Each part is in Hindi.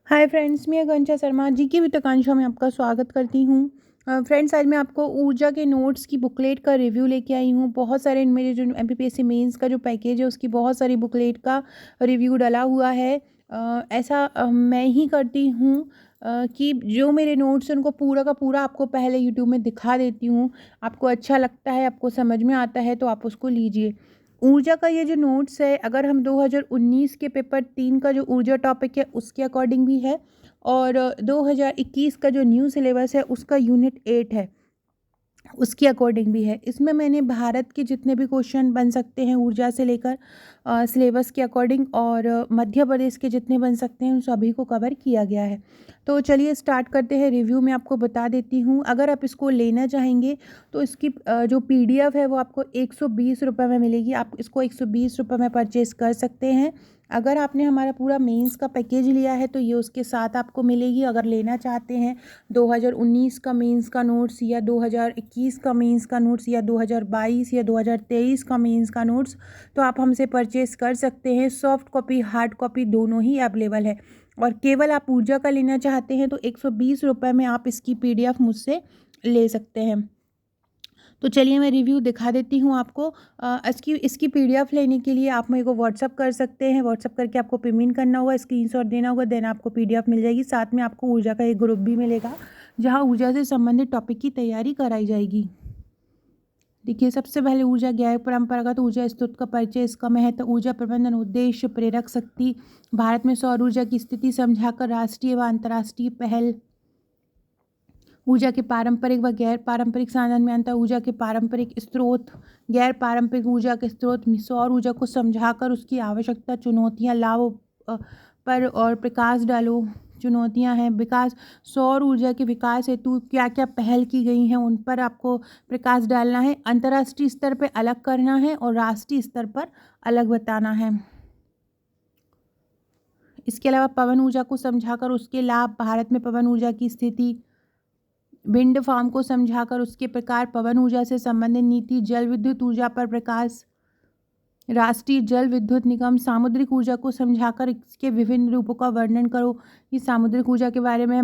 हाय फ्रेंड्स, मैं आकांक्षा शर्मा जी की वित्ताकांक्षा में आपका स्वागत करती हूँ। फ्रेंड्स, आज मैं आपको ऊर्जा के नोट्स की बुकलेट का रिव्यू लेके आई हूँ। बहुत सारे मेरे जो एमपीपीएससी मेंस का जो पैकेज है उसकी बहुत सारी बुकलेट का रिव्यू डला हुआ है। ऐसा मैं ही करती हूँ कि जो मेरे नोट्स हैं उनको पूरा का पूरा आपको पहले यूट्यूब में दिखा देती हूँ। आपको अच्छा लगता है, आपको समझ में आता है तो आप उसको लीजिए। ऊर्जा का ये जो नोट्स है, अगर हम 2019 के पेपर 3 का जो ऊर्जा टॉपिक है उसके अकॉर्डिंग भी है, और 2021 का जो न्यू सिलेबस है उसका यूनिट 8 है उसके अकॉर्डिंग भी है। इसमें मैंने भारत के जितने भी क्वेश्चन बन सकते हैं ऊर्जा से लेकर सिलेबस के अकॉर्डिंग, और मध्य प्रदेश के जितने बन सकते हैं उन सभी को कवर किया गया है। तो चलिए स्टार्ट करते हैं। रिव्यू में आपको बता देती हूँ, अगर आप इसको लेना चाहेंगे तो इसकी जो पीडीएफ है वो आपको 120 रुपये में मिलेगी। आप इसको 120 रुपये में परचेज़ कर सकते हैं। अगर आपने हमारा पूरा मेंस का पैकेज लिया है तो ये उसके साथ आपको मिलेगी। अगर लेना चाहते हैं 2019 का मेंस का नोट्स या 2021 का मेंस का नोट्स या 2022 या 2023 का मेंस का नोट्स, तो आप हमसे परचेस कर सकते हैं। सॉफ्ट कॉपी हार्ड कॉपी दोनों ही अवेलेबल है। और केवल आप ऊर्जा का लेना चाहते हैं तो 120 रुपये में आप इसकी पीडीएफ मुझसे ले सकते हैं। तो चलिए मैं रिव्यू दिखा देती हूँ आपको। इसकी पीडीएफ लेने के लिए आप मेरे को व्हाट्सअप कर सकते हैं। व्हाट्सअप करके आपको पेमेंट करना होगा, स्क्रीनशॉट देना होगा, देन आपको पीडीएफ मिल जाएगी। साथ में आपको ऊर्जा का एक ग्रुप भी मिलेगा जहाँ ऊर्जा से संबंधित टॉपिक की तैयारी कराई जाएगी। देखिए, सबसे पहले ऊर्जा गैर परंपरागत ऊर्जा स्रोत का परिचय, इसका महत्व, ऊर्जा प्रबंधन उद्देश्य, प्रेरक शक्ति, भारत में सौर ऊर्जा की स्थिति समझाकर राष्ट्रीय व अंतर्राष्ट्रीय पहल, ऊर्जा के पारंपरिक व गैर पारंपरिक साधन में अंतर, ऊर्जा के पारंपरिक स्रोत, गैर पारंपरिक ऊर्जा के स्रोत, सौर ऊर्जा को समझाकर उसकी आवश्यकता, चुनौतियां, लाभ पर और प्रकाश डालो। चुनौतियां हैं विकास, सौर ऊर्जा के विकास हेतु क्या क्या पहल की गई हैं उन पर आपको प्रकाश डालना है। अंतर्राष्ट्रीय स्तर पर अलग करना है और राष्ट्रीय स्तर पर अलग बताना है। इसके अलावा पवन ऊर्जा को समझाकर उसके लाभ, भारत में पवन ऊर्जा की स्थिति, विंड फार्म को समझाकर उसके प्रकार, पवन ऊर्जा से संबंधित नीति, जल विद्युत ऊर्जा पर प्रकाश, राष्ट्रीय जल विद्युत निगम, सामुद्रिक ऊर्जा को समझाकर इसके विभिन्न रूपों का वर्णन करो। ये सामुद्रिक ऊर्जा के बारे में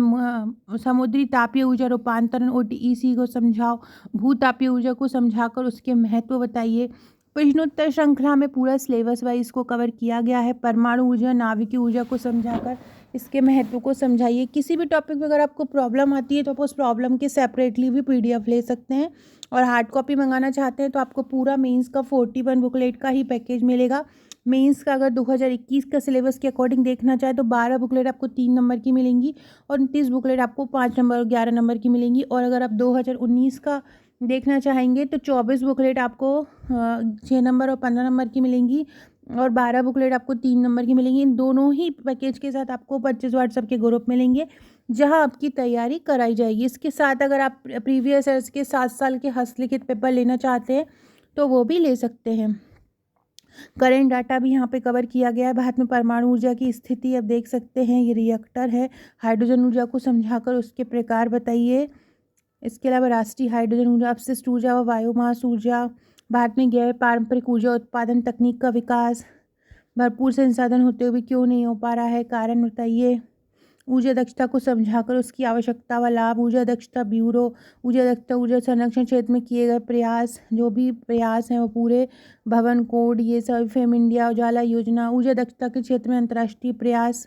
समुद्री तापीय ऊर्जा रूपांतरण ओटीईसी को समझाओ। भूतापीय ऊर्जा को समझाकर उसके महत्व बताइए। प्रश्नोत्तर श्रृंखला में पूरा सिलेबस वाइज को कवर किया गया है। परमाणु ऊर्जा, नाभिकीय ऊर्जा को समझाकर इसके महत्व को समझाइए। किसी भी टॉपिक में अगर आपको प्रॉब्लम आती है तो आप उस प्रॉब्लम के सेपरेटली भी पीडीएफ ले सकते हैं। और हार्ड कॉपी मंगाना चाहते हैं तो आपको पूरा मेंस का 41 बुकलेट का ही पैकेज मिलेगा। मेंस का अगर 2021 का सिलेबस के अकॉर्डिंग देखना चाहे तो 12 बुकलेट आपको 3 नंबर की मिलेंगी और 29 बुकलेट आपको 5 नंबर और 11 नंबर की मिलेंगी। और अगर आप 2019 का देखना चाहेंगे तो 24 बुकलेट आपको 6 नंबर और 15 नंबर की मिलेंगी और 12 बुकलेट आपको 3 नंबर की मिलेंगी। इन दोनों ही पैकेज के साथ आपको 25 व्हाट्सएप के ग्रुप मिलेंगे जहां आपकी तैयारी कराई जाएगी। इसके साथ अगर आप प्रीवियस ईयर्स के 7 साल के हस्तलिखित पेपर लेना चाहते हैं तो वो भी ले सकते हैं। करेंट डाटा भी यहाँ पे कवर किया गया है। भारत में परमाणु ऊर्जा की स्थिति अब देख सकते हैं, ये रिएक्टर है। हाइड्रोजन ऊर्जा को समझाकर उसके प्रकार बताइए। इसके अलावा राष्ट्रीय हाइड्रोजन ऊर्जा, अपशिष्ट ऊर्जा व बायोमास ऊर्जा, भारत में गैर पारंपरिक ऊर्जा उत्पादन तकनीक का विकास, भरपूर संसाधन होते हुए क्यों नहीं हो पा रहा है, कारण बताइए। ऊर्जा दक्षता को समझाकर उसकी आवश्यकता व लाभ, ऊर्जा दक्षता ब्यूरो, ऊर्जा दक्षता ऊर्जा संरक्षण क्षेत्र में किए गए प्रयास, जो भी प्रयास हैं वो पूरे, भवन कोड, ये सब, फेम इंडिया, उजाला योजना, ऊर्जा दक्षता के क्षेत्र में अंतर्राष्ट्रीय प्रयास,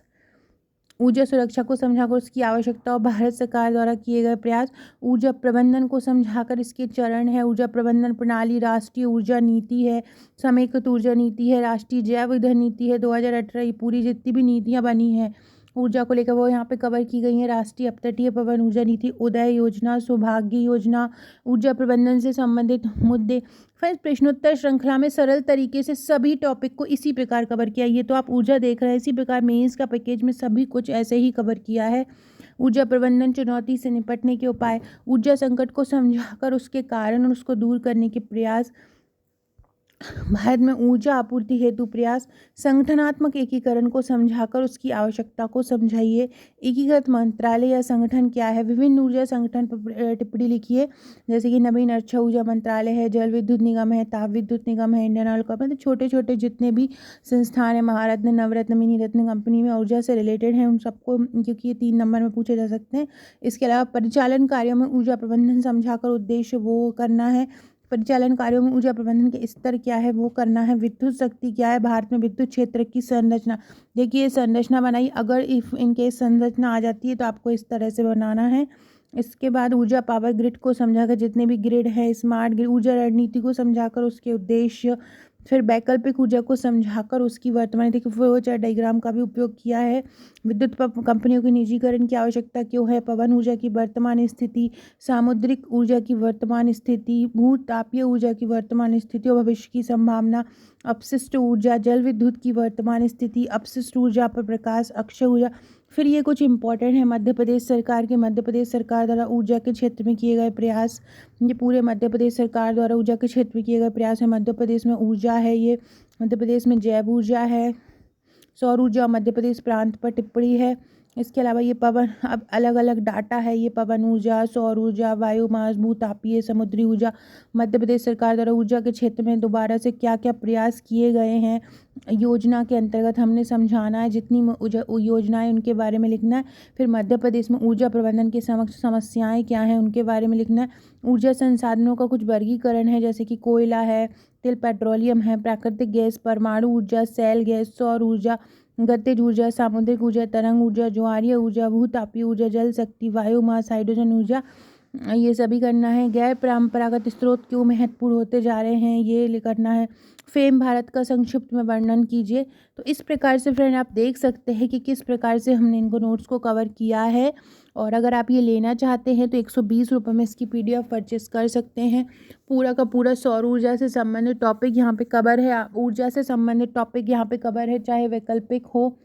ऊर्जा सुरक्षा को समझाकर उसकी आवश्यकता और भारत सरकार द्वारा किए गए प्रयास, ऊर्जा प्रबंधन को समझाकर इसके चरण है। ऊर्जा प्रबंधन प्रणाली, राष्ट्रीय ऊर्जा नीति है, समेकित ऊर्जा नीति है, राष्ट्रीय जैव ईंधन नीति है 2018। ये पूरी जितनी भी नीतियाँ बनी हैं ऊर्जा को लेकर वो यहाँ पे कवर की गई हैं। राष्ट्रीय अपतटीय पवन ऊर्जा नीति, उदय योजना, सौभाग्य योजना, ऊर्जा प्रबंधन से संबंधित मुद्दे। फिर प्रश्नोत्तर श्रृंखला में सरल तरीके से सभी टॉपिक को इसी प्रकार कवर किया। ये तो आप ऊर्जा देख रहे हैं, इसी प्रकार मेंस का पैकेज में सभी कुछ ऐसे ही कवर किया है। ऊर्जा प्रबंधन, चुनौती से निपटने के उपाय, ऊर्जा संकट को समझाकर उसके कारण और उसको दूर करने के प्रयास, भारत में ऊर्जा आपूर्ति हेतु प्रयास, संगठनात्मक एकीकरण को समझाकर उसकी आवश्यकता को समझाइए। एकीकृत मंत्रालय या संगठन क्या है? विभिन्न ऊर्जा संगठन पर टिप्पणी लिखिए, जैसे कि नवीन अक्षय ऊर्जा मंत्रालय है, जल विद्युत निगम है, ताप विद्युत निगम है, इंडियन ऑयल कॉर्पोरेशन, मतलब छोटे छोटे जितने भी संस्थान है, महारत्न, नवरत्न, मिनी रत्न कंपनी में ऊर्जा से रिलेटेड है, उन सबको, क्योंकि ये 3 नंबर में पूछे जा सकते हैं। इसके अलावा परिचालन कार्यों में ऊर्जा प्रबंधन समझाकर उद्देश्य वो करना है। परिचालन कार्यों में ऊर्जा प्रबंधन के स्तर क्या है वो करना है। विद्युत शक्ति क्या है? भारत में विद्युत क्षेत्र की संरचना, देखिए ये संरचना बनाई, अगर इफ इनकेस संरचना आ जाती है तो आपको इस तरह से बनाना है। इसके बाद ऊर्जा पावर ग्रिड को समझाकर, जितने भी ग्रिड है, स्मार्ट ग्रिड, ऊर्जा रणनीति को समझाकर उसके उद्देश्य, फिर वैकल्पिक ऊर्जा को समझाकर उसकी वर्तमान, देखिए फ्लो चार्ट डायग्राम का भी उपयोग किया है। विद्युत कंपनियों के निजीकरण की आवश्यकता क्यों है? पवन ऊर्जा की वर्तमान स्थिति, सामुद्रिक ऊर्जा की वर्तमान स्थिति, भूतापीय ऊर्जा की वर्तमान स्थिति और भविष्य की संभावना, अपशिष्ट ऊर्जा, जल विद्युत की वर्तमान स्थिति, अपशिष्ट ऊर्जा पर प्रकाश, अक्षय ऊर्जा। फिर ये कुछ इंपॉर्टेंट है मध्य प्रदेश सरकार के, मध्य प्रदेश सरकार द्वारा ऊर्जा के क्षेत्र में किए गए प्रयास, ये पूरे मध्य प्रदेश सरकार द्वारा ऊर्जा के क्षेत्र में किए गए प्रयास है। मध्य प्रदेश में ऊर्जा है, ये मध्य प्रदेश में जैव ऊर्जा है, सौर ऊर्जा मध्य प्रदेश प्रांत पर टिप्पणी है। इसके अलावा ये पवन, अब अलग अलग डाटा है, ये पवन ऊर्जा, सौर ऊर्जा, बायोमास, भूतापीय, समुद्री ऊर्जा, मध्य प्रदेश सरकार द्वारा ऊर्जा के क्षेत्र में दोबारा से क्या क्या प्रयास किए गए हैं योजना के अंतर्गत हमने समझाना है। जितनी योजनाएं उनके बारे में लिखना है। फिर मध्य प्रदेश में ऊर्जा प्रबंधन के समक्ष समस्याएं क्या हैं उनके बारे में लिखना है। ऊर्जा संसाधनों का कुछ वर्गीकरण है, जैसे कि कोयला है, तेल पेट्रोलियम है, प्राकृतिक गैस, परमाणु ऊर्जा, सैल गैस, सौर ऊर्जा, गतिज ऊर्जा, सामुद्रिक ऊर्जा, तरंग ऊर्जा, ज्वारीय ऊर्जा, भूतापीय ऊर्जा, जल शक्ति, बायोमास, हाइड्रोजन ऊर्जा, ये सभी करना है। गैर परंपरागत स्रोत क्यों महत्वपूर्ण होते जा रहे हैं, ये करना है। फेम भारत का संक्षिप्त में वर्णन कीजिए। तो इस प्रकार से फ्रेंड आप देख सकते हैं कि किस प्रकार से हमने इनको नोट्स को कवर किया है। और अगर आप ये लेना चाहते हैं तो 120 रुपये में इसकी PDF परचेस कर सकते हैं। पूरा का पूरा सौर ऊर्जा से संबंधित टॉपिक यहाँ पे कवर है, ऊर्जा से संबंधित टॉपिक यहाँ पे कवर है, चाहे वैकल्पिक हो,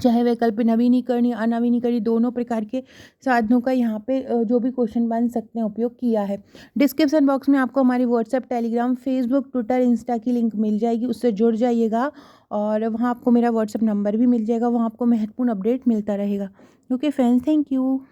चाहे वैकल्पिक, नवीनीकरणीय, अनवीनीकरणीय, दोनों प्रकार के साधनों का यहाँ पे जो भी क्वेश्चन बन सकते हैं उपयोग किया है। डिस्क्रिप्शन बॉक्स में आपको हमारी WhatsApp, Telegram, Facebook, Twitter, Insta की लिंक मिल जाएगी, उससे जुड़ जाइएगा। और वहाँ आपको मेरा व्हाट्सएप नंबर भी मिल जाएगा, वहाँ आपको महत्वपूर्ण अपडेट मिलता रहेगा। Okay friends, thank you.